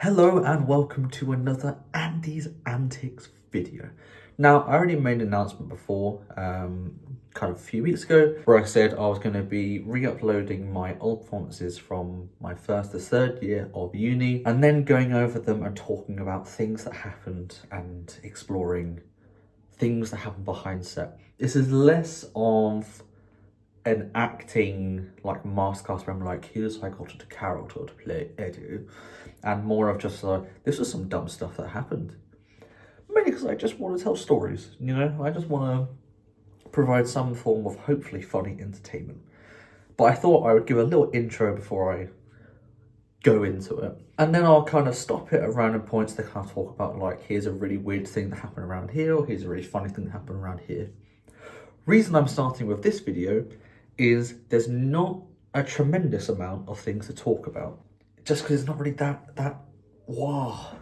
Hello and welcome to another Andy's Antics video. Now, I already made an announcement before, kind of a few weeks ago, where I said I was going to be re-uploading my old performances from my first to third year of uni, and then going over them and talking about things that happened and exploring things that happened behind set. This is less of an acting like masterclass where I'm like, here's how I got into character to play Edu, and more of just like, this was some dumb stuff that happened. Mainly because I just want to tell stories, you know? I just want to provide some form of hopefully funny entertainment. But I thought I would give a little intro before I go into it. And then I'll kind of stop it at random points to kind of talk about like, here's a really weird thing that happened around here, or here's a really funny thing that happened around here. Reason I'm starting with this video is there's not a tremendous amount of things to talk about. Just because it's not really that wow.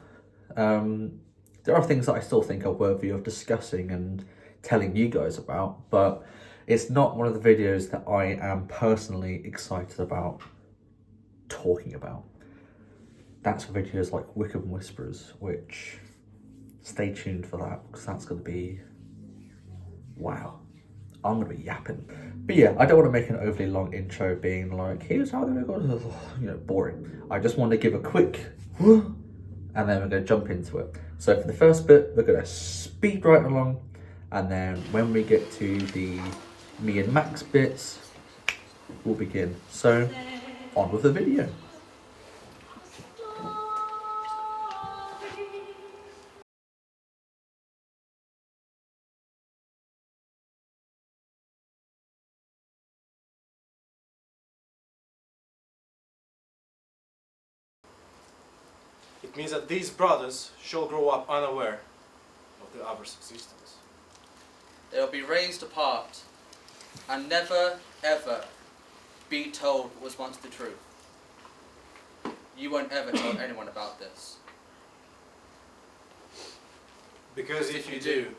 There are things that I still think are worthy of discussing and telling you guys about, but it's not one of the videos that I am personally excited about talking about. That's for videos like Wickham Whispers, which stay tuned for that, because that's going to be wow. I'm going to be yapping. But yeah, I don't want to make an overly long intro being like, here's how they go, you know, boring. I just want to give a quick, and then we're going to jump into it. So for the first bit, we're going to speed right along. And then when we get to the me and Max bits, we'll begin. So on with the video. It means that these brothers shall grow up unaware of the other's existence. They'll be raised apart and never, ever be told what was once the truth. You won't ever tell anyone about this. Because if you do,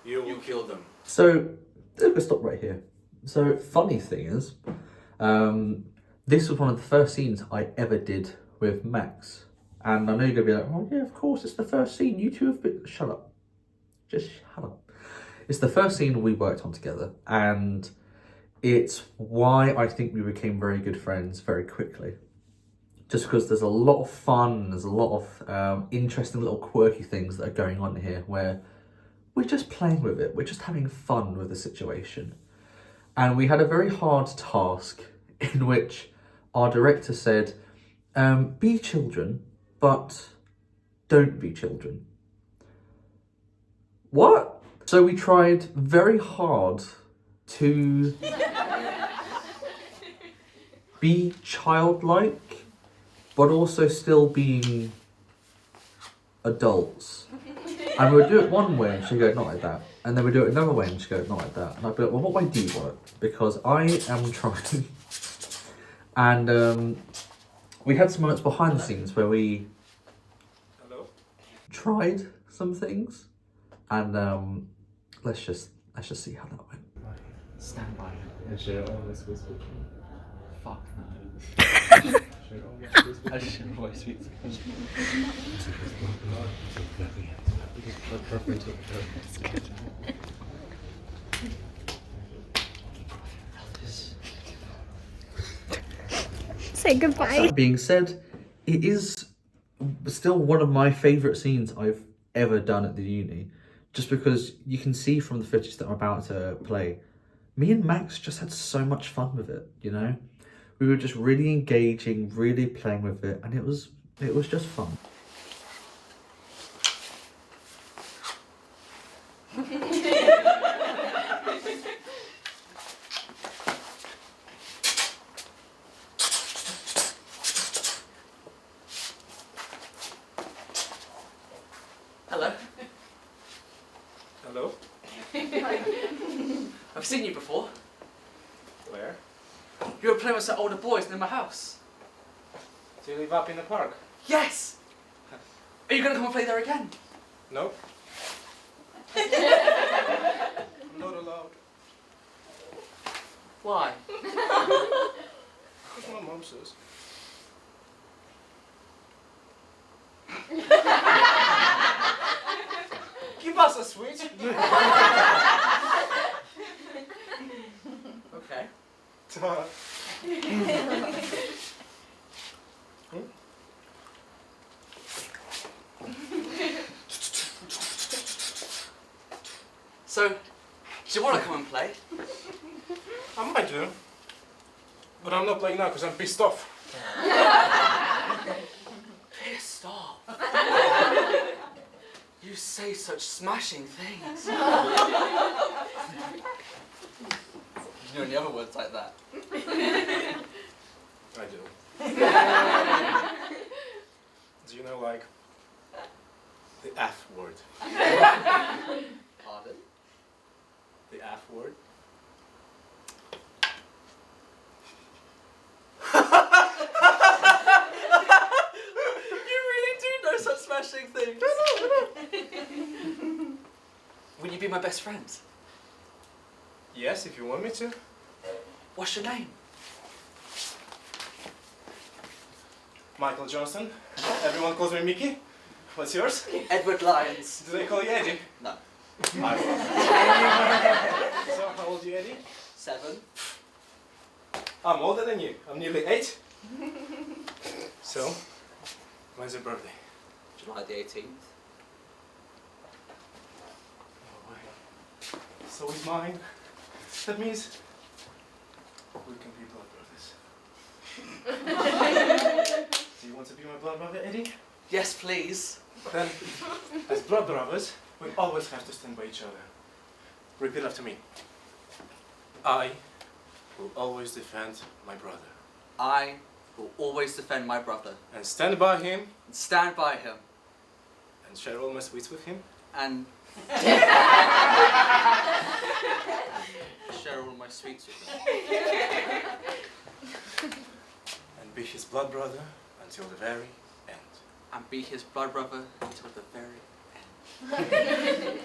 you will kill them. So let's stop right here. So funny thing is, this was one of the first scenes I ever did with Max. And I know you're going to be like, oh yeah, of course, it's the first scene. You two have been... Shut up. Just shut up. It's the first scene we worked on together. And it's why I think we became very good friends very quickly. Just because there's a lot of fun, there's a lot of interesting little quirky things that are going on here where we're just playing with it. We're just having fun with the situation. And we had a very hard task in which our director said, be children, but don't be children. What? So we tried very hard to be childlike, but also still being adults. And we would do it one way and she'd go, not like that. And then we'd do it another way and she'd go, not like that. And I'd be like, well, what way do you want it? Because I am trying. And we had some moments behind the scenes where we tried some things, and let's just see how that went. Stand by. And should I always whisper? Fuck no. I should always whisper. Say goodbye. That being said, it is still one of my favourite scenes I've ever done at the uni. Just because you can see from the footage that I'm about to play, me and Max just had so much fun with it, you know? We were just really engaging, really playing with it, and it was just fun. Hello. Hello? I've seen you before. Where? You were playing with some older boys near my house. Do you live up in the park? Yes! Are you going to come and play there again? No. I'm not allowed. Why? That's what my mom says. pass a sweet. Okay. So, do you want to come and play? I might do. But I'm not playing now because I'm pissed off. Pissed off. You say such smashing things. You know any other words like that? I do. Do you know, like, the F word? Pardon? The F word? You really do know such smashing things. Will you be my best friend? Yes, if you want me to. What's your name? Michael Johnson. Everyone calls me Mickey. What's yours? Edward Lyons. Do they call you Eddie? No. So, how old are you, Eddie? 7. I'm older than you. I'm nearly 8. So, when's your birthday? July the 18th. Oh, wait. So is mine. That means we can be blood brothers. Do you want to be my blood brother, Eddie? Yes, please. Then, as blood brothers, we always have to stand by each other. Repeat after me. I will always defend my brother. I will always defend my brother. And stand by him. And stand by him. And share all my sweets with him. And share all my sweets with him. And be his blood brother until the very end. And be his blood brother until the very end.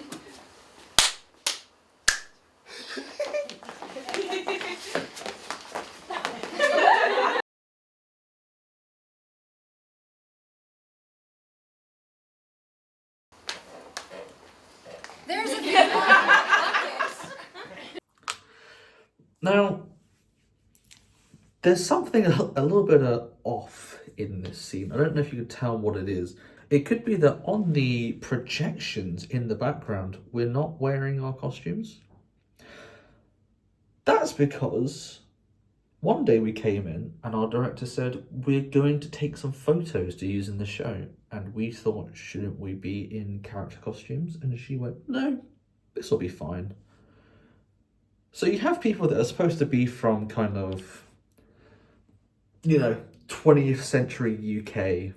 There's a few pockets. Now, there's something a little bit off in this scene. I don't know if you can tell what it is. It could be that on the projections in the background, we're not wearing our costumes. That's because one day we came in and our director said, we're going to take some photos to use in the show. And we thought, shouldn't we be in character costumes? And she went, no, this will be fine. So you have people that are supposed to be from kind of, 20th century UK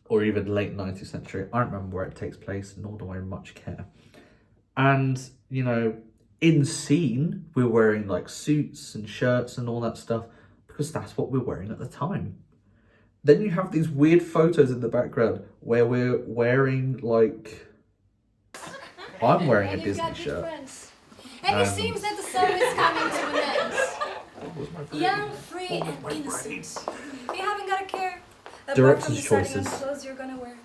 or even late 19th century. I don't remember where it takes place, nor do I much care. And, in scene, we're wearing like suits and shirts and all that stuff because that's what we're wearing at the time. Then you have these weird photos in the background where we're wearing I'm wearing a Disney shirt. And it seems that the summer is coming to an end. Young, free, and innocent. You haven't got to care apart Director's from deciding on the choices. clothes you're gonna wear.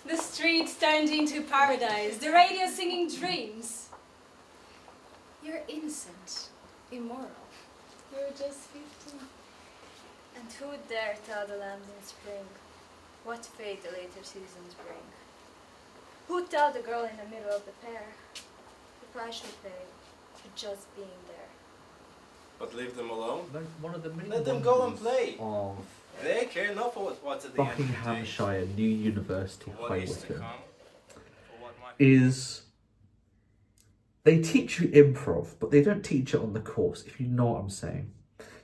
The streets turned into paradise. The radio singing dreams. You're innocent, immoral. You're just 15. And who dare tell the lambs in spring what fate the later seasons bring? Who tell the girl in the middle of the pair the price she paid for just being there? But leave them alone. One of the main Let them go and wonders play. of They care not for what's at the end of the day. Buckinghamshire New University For what High is to Wycombe come. For what might is they teach you improv, but they don't teach it on the course, if you know what I'm saying.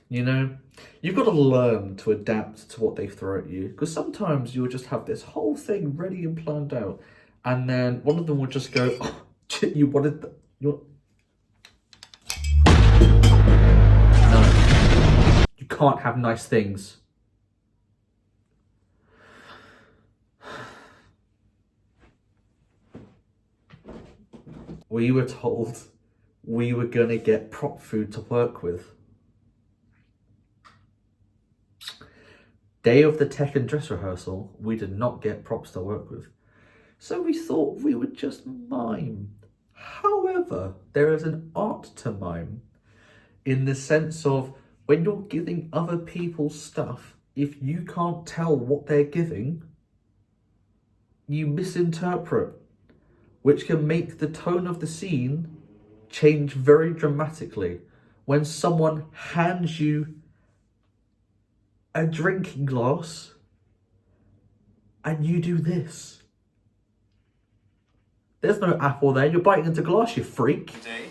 You've got to learn to adapt to what they throw at you, because sometimes you'll just have this whole thing ready and planned out, and then one of them will just go, oh, you wanted no, you can't have nice things. We were told we were going to get prop food to work with. Day of the tech and dress rehearsal, we did not get props to work with. So we thought we would just mime. However, there is an art to mime in the sense of when you're giving other people stuff, if you can't tell what they're giving, you misinterpret, which can make the tone of the scene change very dramatically. When someone hands you a drinking glass and you do this. There's no apple there, you're biting into glass, you freak. Today,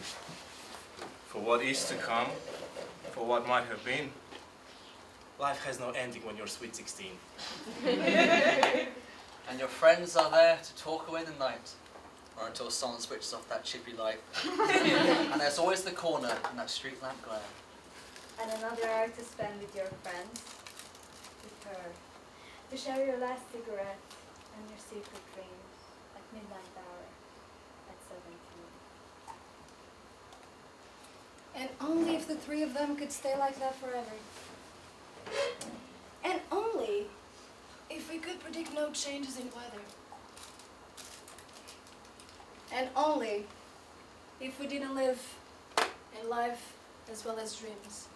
for what is to come, for what might have been, life has no ending when you're sweet 16. And your friends are there to talk away the night, or until someone switches off that chippy light. And there's always the corner and that street lamp glare. And another hour to spend with your friends, with her, to share your last cigarette and your secret dreams at midnight hour, at 17. And only if the three of them could stay like that forever. And only if we could predict no changes in weather. And only if we didn't live in life as well as dreams.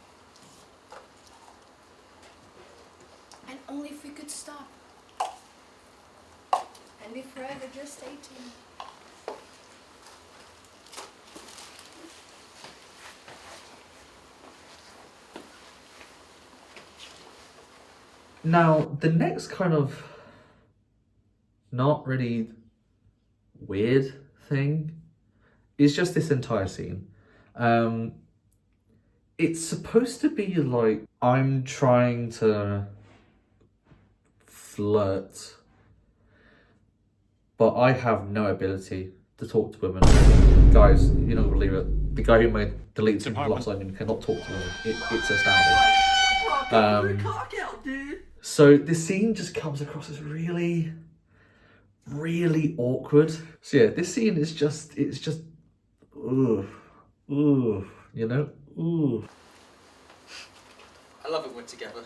And only if we could stop and be forever just 18. Now, the next kind of not really weird thing is just this entire scene. It's supposed to be like I'm trying to flirt, but I have no ability to talk to women. Guys, you're not gonna believe it. The guy who made Delete Some Glass Onion cannot talk to women. It's astounding. So this scene just comes across as really, really awkward. So yeah, this scene is just, ooh, you know, ooh. I love it when we're together.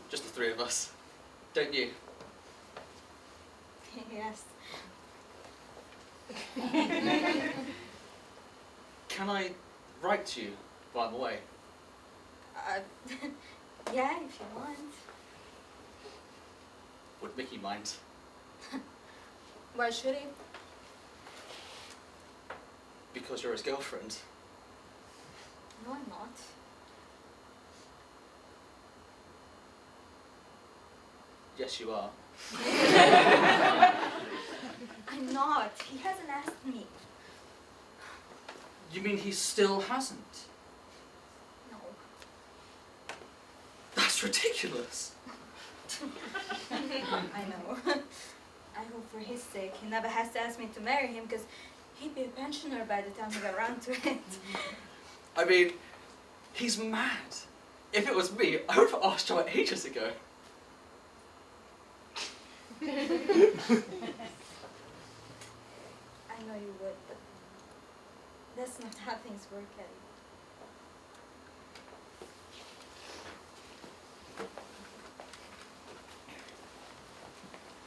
Just the three of us. Don't you? Yes. Can I write to you while I'm away? Yeah, if you want. Would Mickey mind? Why should he? Because you're his girlfriend. No, I'm not. Yes, you are. I'm not. He hasn't asked me. You mean he still hasn't? No. That's ridiculous. I know. I hope for his sake he never has to ask me to marry him, because he'd be a pensioner by the time we got around to it. I mean, he's mad. If it was me, I would have asked Joe ages ago. I know you would, but that's not how things work, Eddie.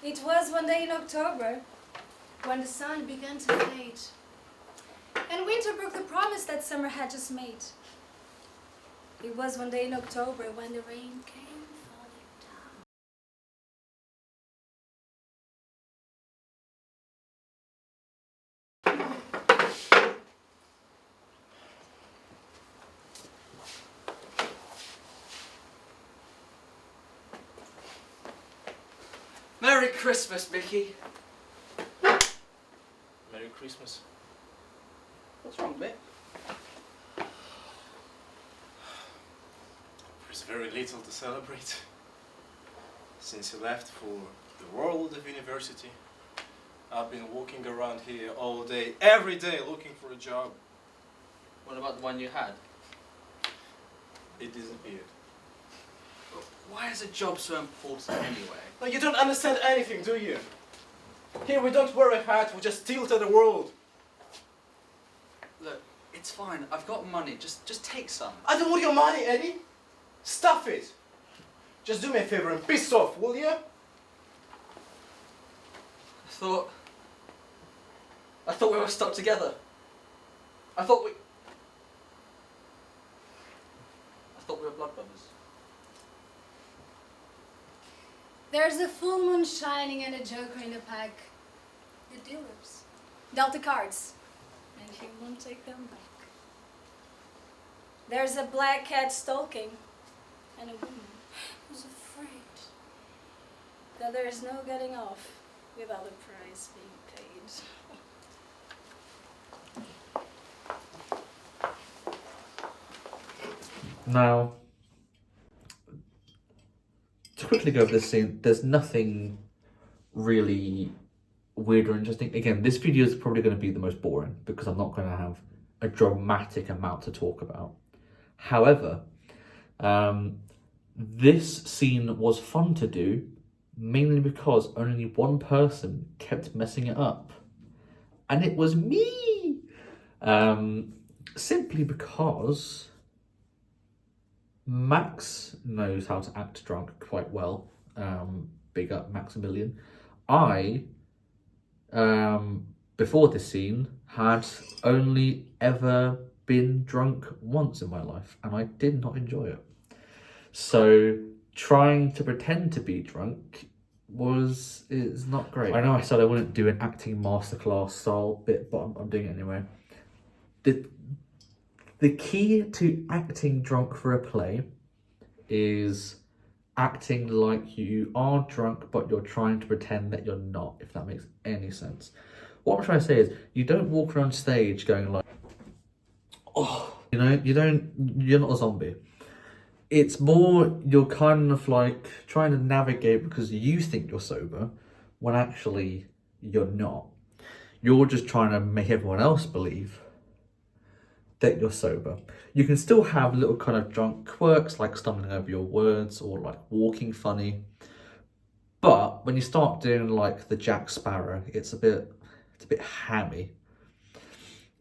It was one day in October when the sun began to fade and winter broke the promise that summer had just made. It was one day in October when the rain came falling down. Merry Christmas, Mickey. Merry Christmas. What's wrong, Mick? There's very little to celebrate. Since you left for the world of university, I've been walking around here all day, every day, looking for a job. What about the one you had? It disappeared. Why is a job so important anyway? Well, you don't understand anything, do you? Here we don't wear a hat, we just tilt at the world. Look, it's fine. I've got money. Just take some. I don't want your money, Eddie. Stuff it. Just do me a favor and piss off, will you? I thought we were stuck together. I thought we were blood brothers. There's a full moon shining and a joker in the pack. The dealers dealt the cards, and he won't take them back. There's a black cat stalking, and a woman who's afraid that there is no getting off without a price being paid. Now, to quickly go over this scene, there's nothing really weird or interesting. Again, this video is probably going to be the most boring because I'm not going to have a dramatic amount to talk about. However, this scene was fun to do, mainly because only one person kept messing it up, and it was me. Simply because Max knows how to act drunk quite well. Big up Maximilian. I, before this scene, had only ever been drunk once in my life, and I did not enjoy it. So trying to pretend to be drunk is not great. I know I said I wouldn't do an acting masterclass style bit, but I'm doing it anyway. The key to acting drunk for a play is acting like you are drunk, but you're trying to pretend that you're not, if that makes any sense. What I'm trying to say is, you don't walk around stage going like, oh, you know, you're not a zombie. It's more, you're kind of like trying to navigate because you think you're sober, when actually you're not. You're just trying to make everyone else believe that you're sober. You can still have little kind of drunk quirks like stumbling over your words or like walking funny. But when you start doing like the Jack Sparrow, it's a bit hammy.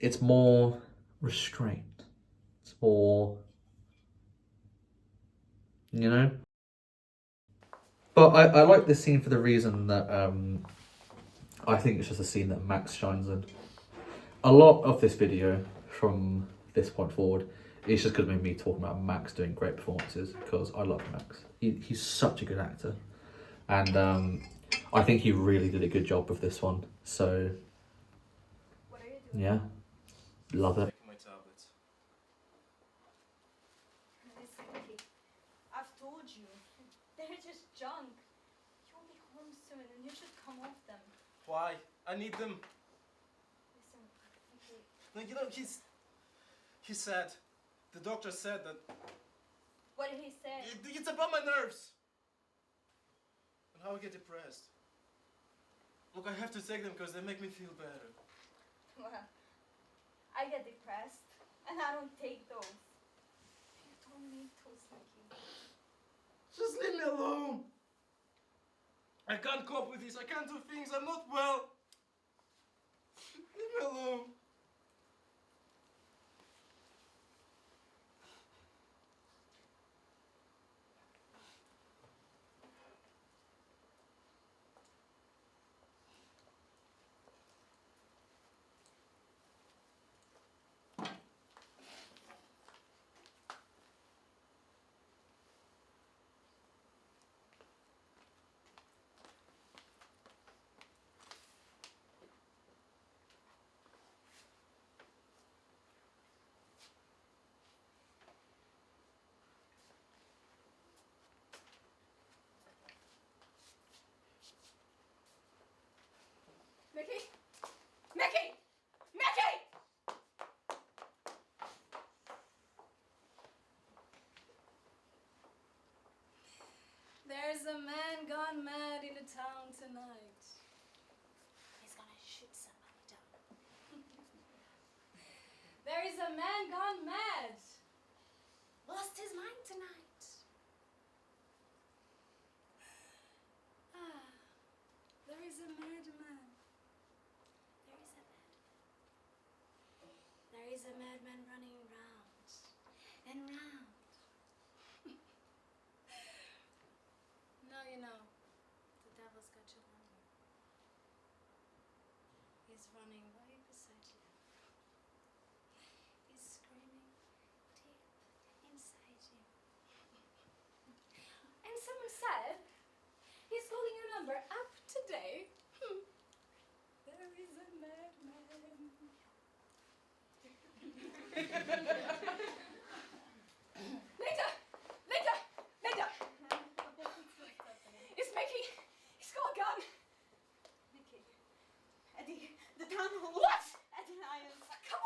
It's more restrained. It's more, you know? But I like this scene for the reason that I think it's just a scene that Max shines in. A lot of this video from this point forward is just going to be me talking about Max doing great performances, because I love Max. He's such a good actor, and I think he really did a good job with this one. So What are you doing? yeah, love it. Taking my tablets. Listen, Vicky, I've told you, they're just junk. You'll be home soon and you should come off them. Why? I need them. Listen, Vicky. No, you know, he said, the doctor said that What did he say? it's about my nerves. And how I get depressed. Look, I have to take them because they make me feel better. Well, I get depressed and I don't take those. You don't need those, Vicky. Just leave me alone. I can't cope with this. I can't do things. I'm not well. Leave me alone. Mickey! Mickey! Mickey! There's a man gone mad in the town tonight. He's gonna shoot somebody down. There is a man gone mad. Lost his mind tonight. Ah, there is a madman. There is a madman running round and round. Now you know, the devil's got your number. is running right beside you. He's screaming deep inside you. And someone said he's calling your number up today. There is a madman. Linda! Linda! Linda! It's Mickey! He's got a gun! Mickey. Eddie, the tunnel. What? Eddie Lyons. Come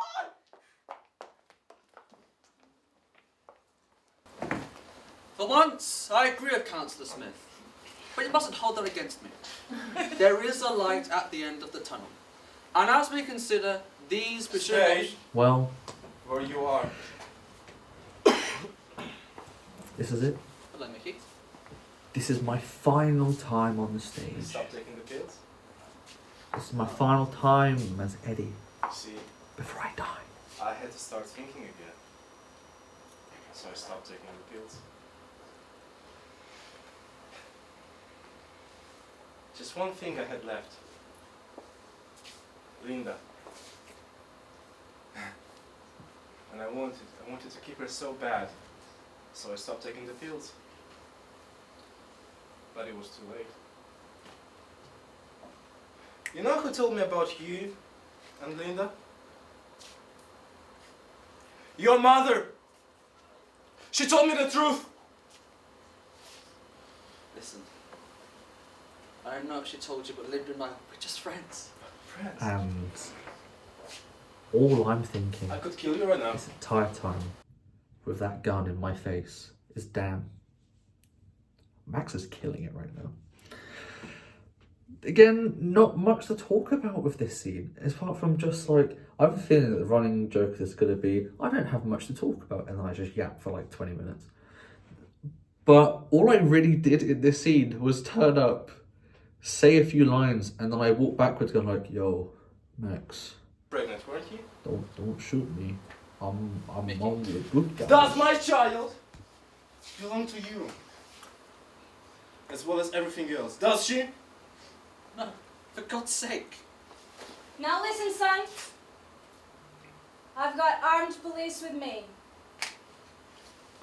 on! For once, I agree with Councillor Smith. But you mustn't hold that against me. There is a light at the end of the tunnel. And as we consider these Stay Well, where you are. this is it. Hello, Mickey. This is my final time on the stage. Stop taking the pills. This is my final time as Eddie See, before I die. I had to start thinking again. So I stopped taking the pills. Just one thing I had left. Linda. And I wanted to keep her so bad. So I stopped taking the pills. But it was too late. You know who told me about you and Linda? Your mother! She told me the truth! Listen. I don't know if she told you, but Linda and I, we're just friends. Friends. And all I'm thinking I could kill you right now. this entire time with that gun in my face is damn. Max is killing it right now. Again, not much to talk about with this scene, apart from just like, I have a feeling that the running joke is going to be, I don't have much to talk about, and then I just yap for like 20 minutes. But all I really did in this scene was turn up, say a few lines, and then I walk backwards going like, yo, Max, Pregnant, weren't you? don't shoot me. I'm Mickey. only a good guy. Does my child belong to you? As well as everything else. Does she? No, for God's sake. Now listen, son. I've got armed police with me.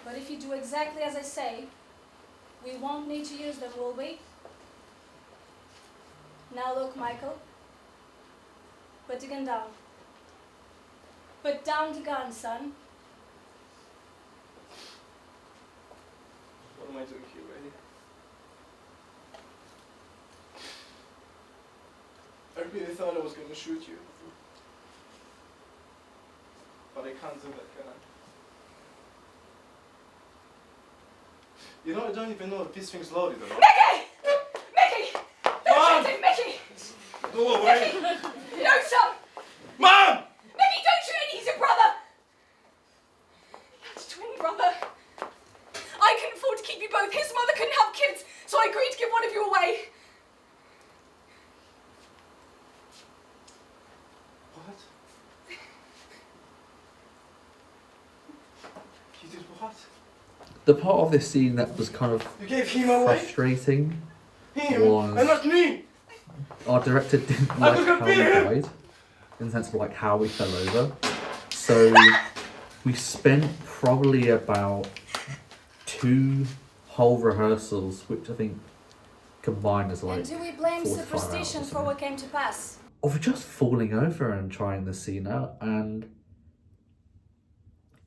But if you do exactly as I say, we won't need to use them, will we? Now look, Michael. Put the gun down. Put down the gun, son. What am I doing here, Eddie? I really thought I was going to shoot you. But I can't do that, can I? You know, I don't even know if this thing's loaded or not. Mickey! Mickey! Don't Mom! shoot him, Mickey! Go away! Mickey! No, son! Mom! Mickey, don't shoot him! He's your brother! That's twin brother. I couldn't afford to keep you both. His mother couldn't have kids, so I agreed to give one of you away. What? You did what? The part of this scene that was kind of You gave him away? frustrating, Him! was- And not me! our director didn't I like was how gonna we beat him! died, in the sense of like how we fell over. So we spent probably about 2 whole rehearsals, which I think combined is like And do we blame 4 to 5 hours superstition or for something, what came to pass? of just falling over and trying the scene out. And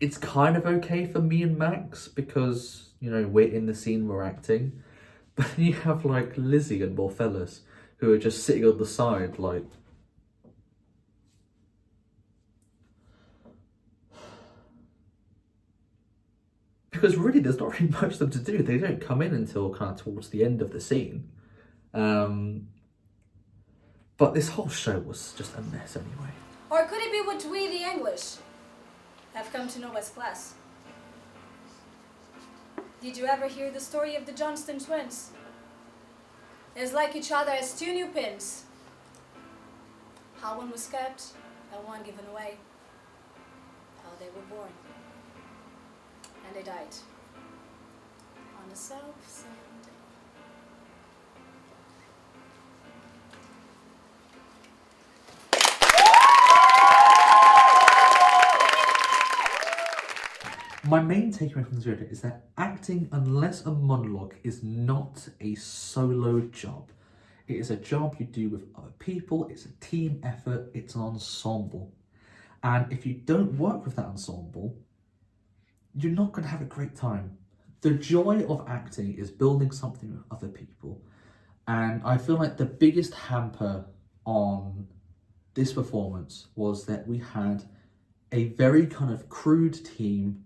it's kind of okay for me and Max because, you know, we're in the scene, we're acting. But then you have like Lizzie and Morfelys who are just sitting on the side like, because really there's not really much for them to do. They don't come in until kind of towards the end of the scene. But this whole show was just a mess anyway. Or could it be what we, the English, have come to know as class? Did you ever hear the story of the Johnston twins? As like each other as 2 new pins. How one was kept and one given away. How they were born. And they died. On the self-same day. my main takeaway from this video is that acting, unless a monologue, is not a solo job. It is a job you do with other people, it's a team effort, it's an ensemble. And if you don't work with that ensemble, you're not going to have a great time. The joy of acting is building something with other people. And I feel like the biggest hamper on this performance was that we had a very kind of crude team.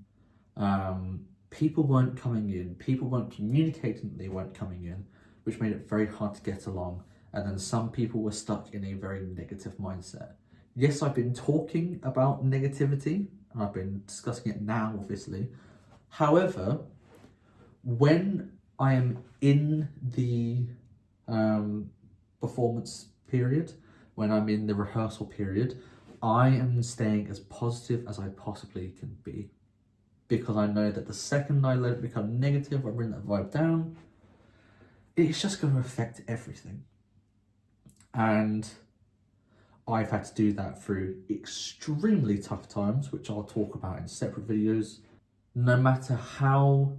People weren't coming in, people weren't communicating that they weren't coming in, which made it very hard to get along. And then some people were stuck in a very negative mindset. Yes, I've been talking about negativity, and I've been discussing it now, obviously. However, when I am in the performance period, when I'm in the rehearsal period, I am staying as positive as I possibly can be. Because I know that the second I let it become negative, I bring that vibe down, it's just going to affect everything. And I've had to do that through extremely tough times, which I'll talk about in separate videos. No matter how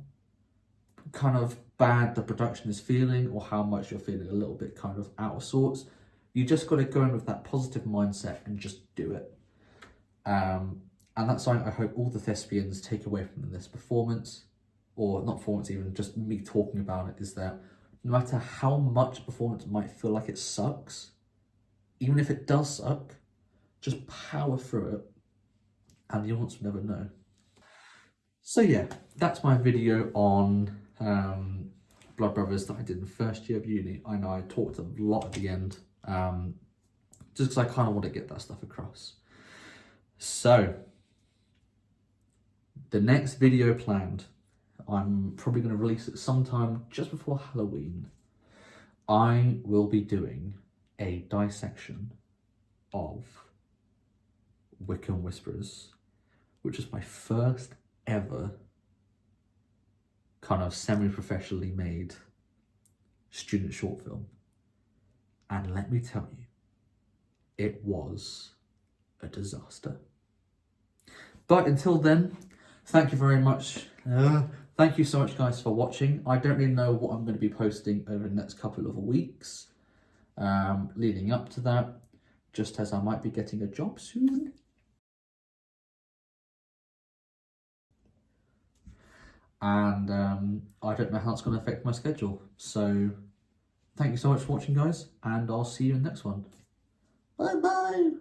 kind of bad the production is feeling or how much you're feeling a little bit kind of out of sorts, you just got to go in with that positive mindset and just do it. And that's something I hope all the thespians take away from this performance, or not performance even, just me talking about it, is that no matter how much a performance might feel like it sucks, even if it does suck, just power through it and the audience will never know. So yeah, that's my video on Blood Brothers that I did in first year of uni. I know I talked a lot at the end, just because I kind of want to get that stuff across. So, the next video planned, I'm probably going to release it sometime just before Halloween. I will be doing a dissection of Wickham Whisperers, which is my first ever kind of semi-professionally made student short film. And let me tell you, it was a disaster. But until then, thank you very much. Thank you so much, guys, for watching. I don't really know what I'm going to be posting over the next couple of weeks leading up to that, just as I might be getting a job soon. And I don't know how it's going to affect my schedule. So thank you so much for watching, guys, and I'll see you in the next one. Bye-bye.